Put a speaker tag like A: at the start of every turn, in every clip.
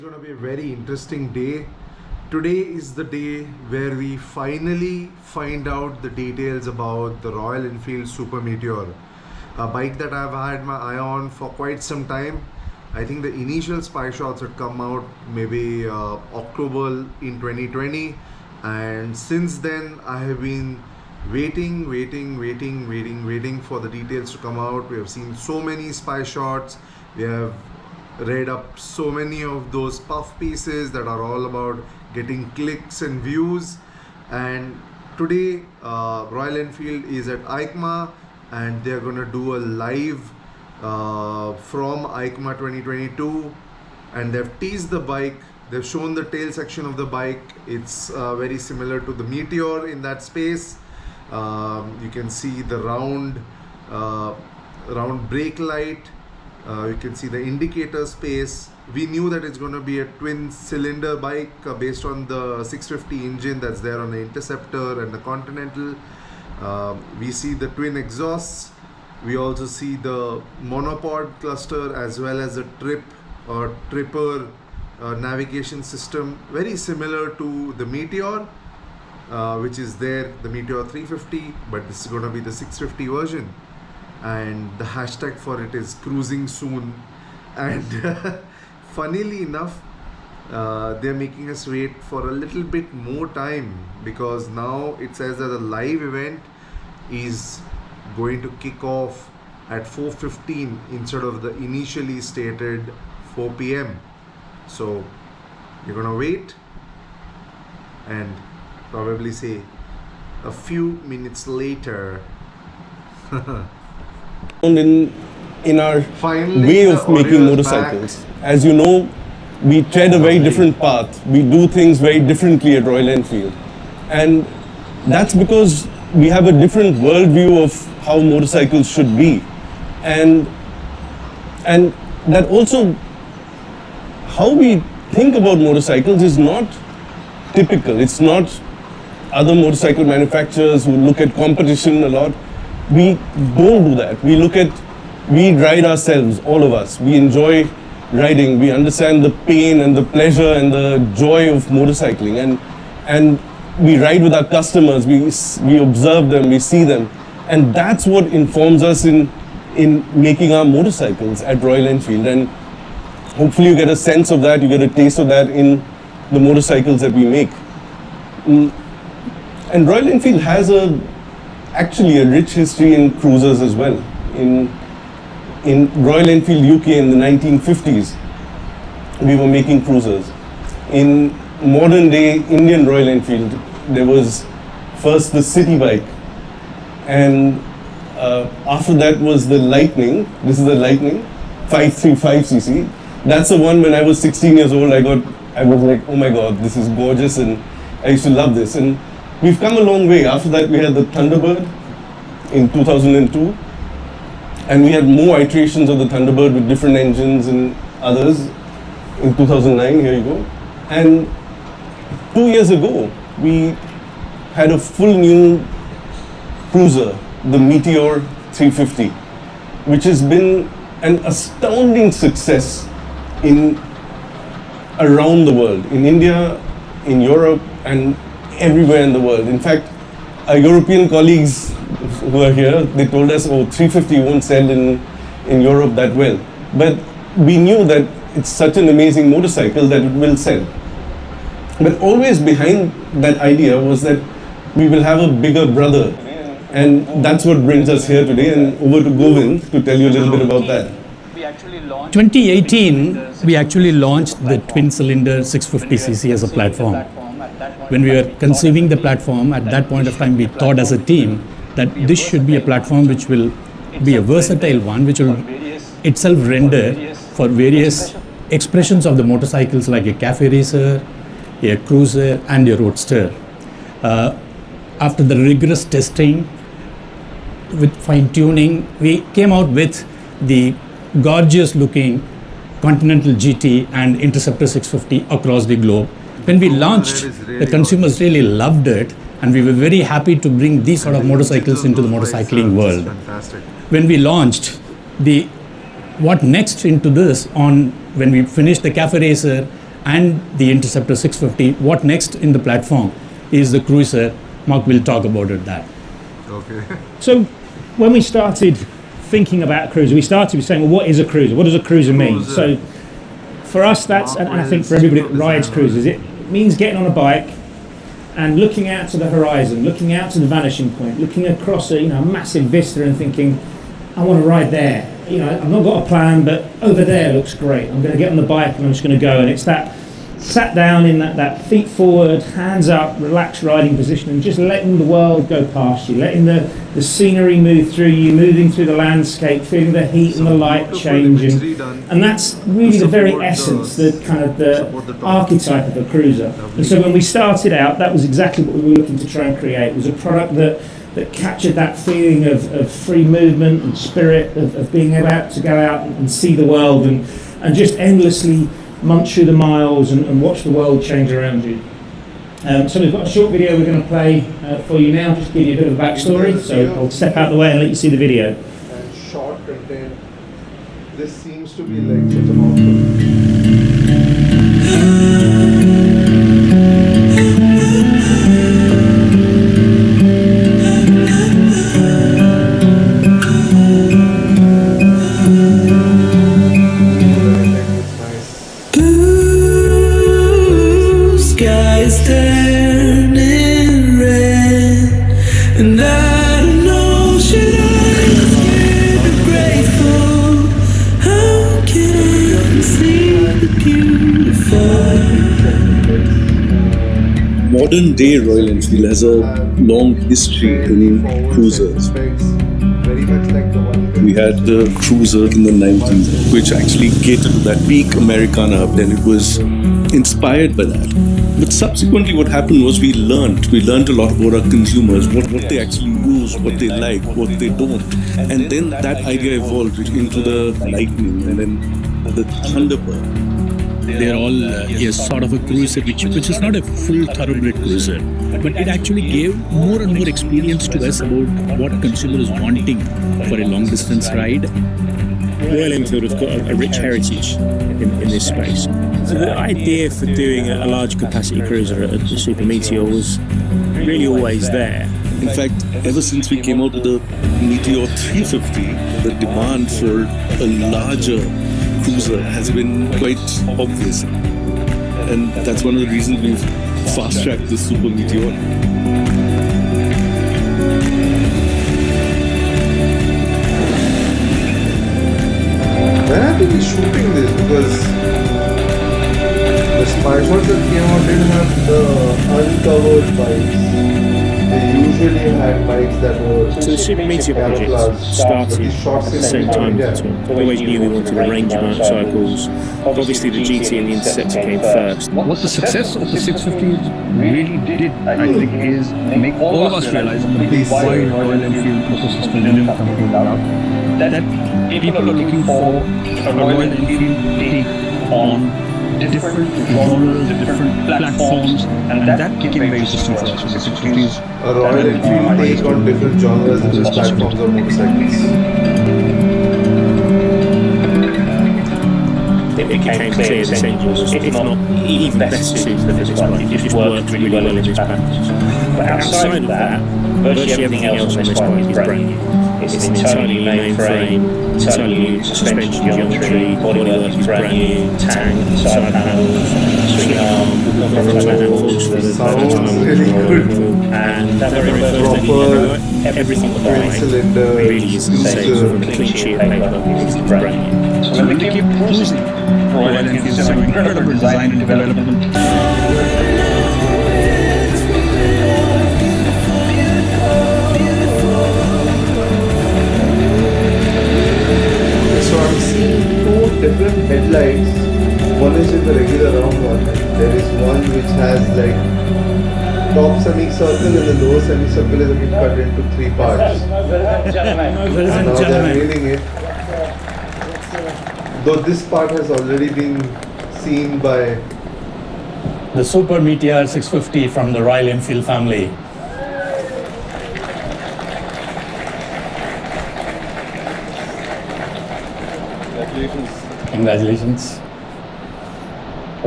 A: It's going to be a very interesting day. Today is the day where we finally find out the details about the Royal Enfield Super Meteor, a bike that I've had my eye on for quite some time. I think the initial spy shots had come out maybe October in 2020, and since then I have been waiting for the details to come out. We have seen so many spy shots. We have read up so many of those puff pieces that are all about getting clicks and views. And today Royal Enfield is at EICMA and they're going to do a live from EICMA 2022, and they've teased the bike. They've shown the tail section of the bike. It's very similar to the Meteor in that space. You can see the round brake light. You can see the indicator space. We knew that it's going to be a twin cylinder bike based on the 650 engine that's there on the Interceptor and the Continental. We see the twin exhausts. We also see the monopod cluster as well as a tripper navigation system, very similar to the Meteor, which is there, the Meteor 350, but this is going to be the 650 version. And the hashtag for it is cruising soon. And funnily enough, they're making us wait for a little bit more time, because now it says that the live event is going to kick off at 4:15 instead of the initially stated 4 p.m. So you're gonna wait and probably say a few minutes later.
B: In our
A: Finally,
B: way
A: the
B: of making
A: audio is
B: motorcycles.
A: back.
B: As you know, we tread a very different path. We do things very differently at Royal Enfield. And that's because we have a different worldview of how motorcycles should be. And that also, how we think about motorcycles is not typical. It's not other motorcycle manufacturers who look at competition a lot. We don't do that. We ride ourselves, all of us. We enjoy riding. We understand the pain and the pleasure and the joy of motorcycling. And we ride with our customers. We observe them, we see them. And that's what informs us in making our motorcycles at Royal Enfield. And hopefully you get a sense of that, you get a taste of that in the motorcycles that we make. And Royal Enfield has actually a rich history in cruisers as well. In Royal Enfield UK in the 1950s, we were making cruisers. In modern day Indian Royal Enfield, there was first the city bike, and after that was the Lightning. This is the Lightning 535cc. That's the one when I was 16 years old, I was like, oh my god, this is gorgeous, and I used to love this. And we've come a long way. After that we had the Thunderbird in 2002, and we had more iterations of the Thunderbird with different engines and others in 2009, here you go. And 2 years ago, we had a full new cruiser, the Meteor 350, which has been an astounding success around the world, in India, in Europe, and everywhere in the world. In fact, our European colleagues who are here, they told us, oh, 350 won't sell in Europe that well. But we knew that it's such an amazing motorcycle that it will sell. But always behind that idea was that we will have a bigger brother. And that's what brings us here today. And over to Govind to tell you a little bit about that.
C: 2018, we actually launched the twin-cylinder 650cc as a platform. When we were conceiving the platform, at that point of time, we thought as a team that this should be a platform which will be a versatile one, which will itself render for various expressions of the motorcycles like a cafe racer, a cruiser, and a roadster. After the rigorous testing, with fine-tuning, we came out with the gorgeous looking Continental GT and Interceptor 650 across the globe. When we launched, the consumers really loved it, and we were very happy to bring these sort of motorcycles into the motorcycling world. When we launched, what next into this, when we finished the cafe racer, and the Interceptor 650. What next in the platform is the cruiser. Mark will talk about it that.
A: Okay.
D: So when we started thinking about a cruiser, we started with saying, well, what is a cruiser? What does a cruiser mean? So for us, that's, and I think for everybody that rides cruisers, it means getting on a bike and looking out to the horizon, looking out to the vanishing point, looking across a massive vista and thinking, I want to ride there. I've not got a plan, but over there looks great. I'm going to get on the bike and I'm just going to go. And it's that sat down in that feet forward, hands up, relaxed riding position, and just letting the world go past you, letting the scenery move through you, moving through the landscape, feeling the heat and the light changing. And that's really the very essence, the kind of the archetype of a cruiser. And so when we started out, that was exactly what we were looking to try and create. It was a product that captured that feeling of free movement and spirit, of being able to go out and see the world and just endlessly munch through the miles and watch the world change around you. So we've got a short video we're going to play for you now, just to give you a bit of a backstory. So I'll step out of the way and let you see the video.
A: And short content. This seems to be like such a mouthful.
B: Modern day Royal Enfield has a long history in cruisers. We had the cruiser in the 90s, which actually catered to that peak Americana, and it was inspired by that. But subsequently what happened was we learned a lot about our consumers, what they actually use, what they like, what they don't. And then that idea evolved into the Lightning and then the Thunderbird.
C: They're all sort of a cruiser, which is not a full thoroughbred cruiser, but it actually gave more and more experience to us about what consumer is wanting for a long distance ride.
D: Royal Enfield have got a rich heritage in this space. So the idea for doing a large capacity cruiser at the Super Meteor was really always there.
B: In fact, ever since we came out with the Meteor 350, the demand for a larger cruiser has been quite obvious, and that's one of the reasons we've fast-tracked the Super Meteor.
A: When have they been shooting this? Because the spy shots that came out didn't have the uncovered bikes. They usually had bikes that were...
D: So the Super Meteor project started at the same time as the Tour. Always knew we wanted a range of motorcycles. Obviously the GT and the Interceptor came first.
E: What the success of the 650 really did, I think, is make all of us realize why Royal Enfield ecosystem didn't come about. That people are looking for a Royal Enfield take on different genres, different platforms, and that became very interesting for us with the 650s.
A: A Royal Enfield take on different genres and platforms of motorcycles.
D: It became clear that it's not even best suited for this bike. It just worked really well in this package. But outside of that, virtually everything else on this bike is brand new. It's an entirely new mainframe, entirely new suspension geometry, bodywork is brand new, tank, side panels, swing arm, control panels for the
A: Sounds really good.
D: and that very first thing, everything on the bike
A: Cylinder,
D: really is the same from a clean sheet of paper. It's brand new.
E: So when we keep cruising, Royal Enfield is an incredible design and development.
A: So I'm seeing two different headlights. One is in the regular round one. There is one which has like top semicircle and the lower semicircle is a bit cut into three parts. And now they are nailing it. Though this part has already been seen by
C: The Super Meteor 650 from the Royal Enfield family. Congratulations.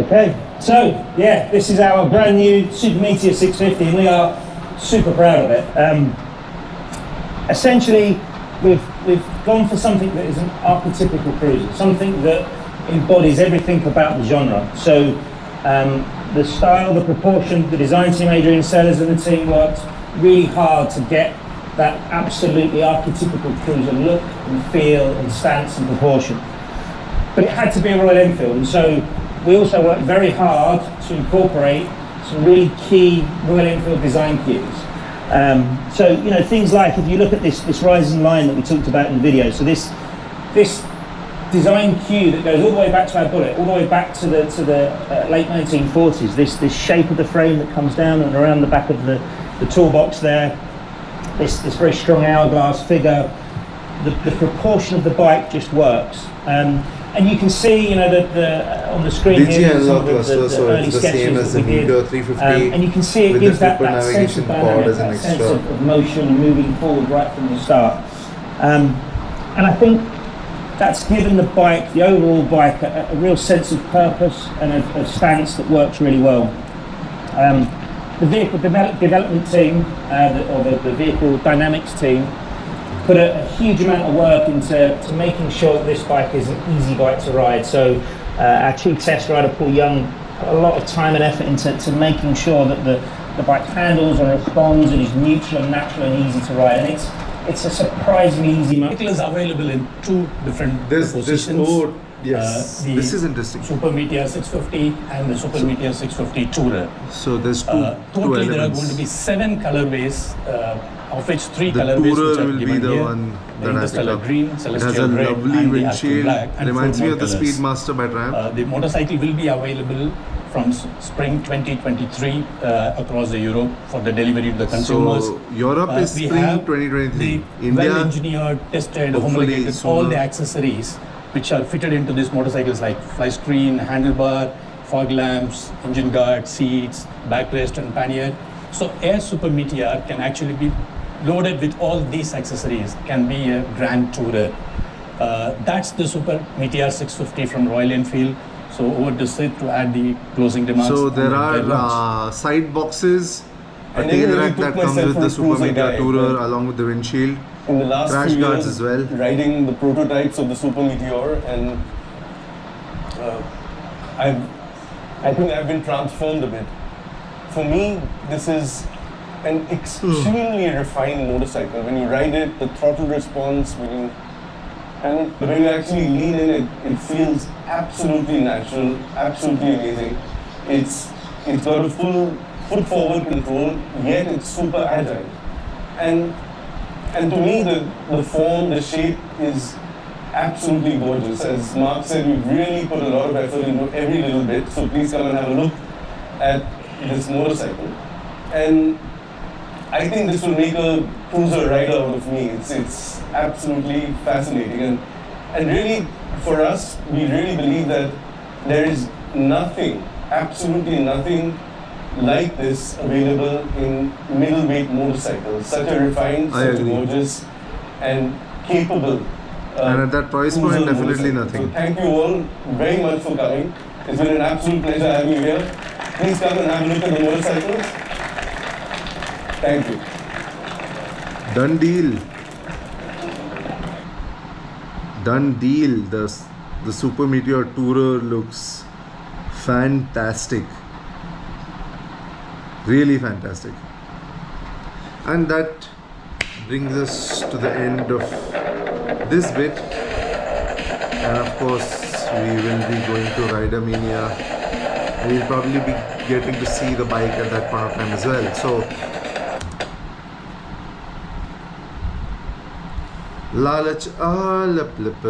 D: Okay, so yeah, this is our brand new Super Meteor 650 and we are super proud of it. Essentially, we've gone for something that is an archetypical cruiser, something that embodies everything about the genre. So the style, the proportion, the design team, Adrian Sellers and the team worked really hard to get that absolutely archetypical cruiser look and feel and stance and proportion. But it had to be a Royal Enfield, and so we also worked very hard to incorporate some really key Royal Enfield design cues. So, you know, things like, if you look at this rising line that we talked about in the video, so this design cue that goes all the way back to our bullet, all the way back to the late 1940s, this shape of the frame that comes down and around the back of the toolbox there, this very strong hourglass figure, the proportion of the bike just works. And you can see, you know, that on the screen here, some of the early sketches that we did, and you can see it gives that sense of dynamic, that sense of motion and moving forward right from the start. And I think that's given the bike, the overall bike, a real sense of purpose and a stance that works really well. The vehicle development team, or the vehicle dynamics team, put a huge amount of work into making sure that this bike is an easy bike to ride. So our chief test rider, Paul Young, put a lot of time and effort into making sure that the bike handles and responds and is neutral and natural and easy to ride. And it's a surprisingly easy bike.
C: The vehicle is available in two different positions.
A: Yes, this is interesting.
C: Super Meteor 650 and the Super Meteor 650 Tourer.
A: So there's two
C: Totally,
A: elements.
C: there are going to be 7 colorways, of which 3
A: The
C: colorways
A: Tourer
C: which are
A: will be
C: given
A: the
C: here.
A: one
C: The
A: that I
C: Interstellar
A: picked up.
C: Green,
A: It has
C: Celestial
A: a
C: Red,
A: lovely
C: and the Aston
A: windshield.
C: Black, and
A: Reminds
C: 4
A: me
C: more
A: of the
C: colors.
A: Speedmaster by Triumph.
C: The motorcycle will be available from spring 2023 across the Europe for the delivery to the consumers.
A: So Europe is
C: We
A: spring
C: have
A: 2023.
C: the
A: India,
C: well-engineered, tested,
A: hopefully
C: homologated, all the
A: sooner.
C: accessories which are fitted into these motorcycles, like fly screen, handlebar, fog lamps, engine guard, seats, backrest and pannier. So a Super Meteor can actually be loaded with all these accessories, can be a grand tourer. That's the Super Meteor 650 from Royal Enfield. So over to Sid to add the closing remarks.
A: So
C: on
A: there
C: the
A: are
C: launch.
A: side boxes, a
B: I
A: tail
B: never
A: rack
B: really
A: that
B: took
A: comes
B: myself
A: with
B: for
A: the
B: a
A: Super
B: cruiser
A: Meteor
B: guy,
A: Tourer
B: but
A: along with the windshield.
B: in the last
A: Crash
B: few
A: guards
B: years,
A: as well.
B: riding the prototypes of the Super Meteor, and I think I've been transformed a bit. For me, this is an extremely refined motorcycle. When you ride it, the throttle response, but when you actually lean in, it feels absolutely natural, absolutely amazing. It's got a full foot forward control, yet it's super agile. And to me, the form, the shape is absolutely gorgeous. As Mark said, we've really put a lot of effort into every little bit. So please come and have a look at this motorcycle. And I think this will make a cruiser rider out of me. It's absolutely fascinating. And really, for us, we really believe that there is nothing, absolutely nothing like this available in middleweight motorcycles. Such a refined,
A: I
B: such a
A: agree.
B: gorgeous and capable.
A: And at that price point,
B: cruiser
A: definitely
B: motorcycle.
A: nothing.
B: So thank you all very much for coming. It's been an absolute pleasure having you here. Please come and have a look at the motorcycles. Thank you.
A: Done deal. Done deal. The Super Meteor Tourer looks fantastic. Really fantastic. And that brings us to the end of this bit. And of course, we will be going to Rider Mania. We'll probably be getting to see the bike at that point of time as well. So, Lalach, lap, lap,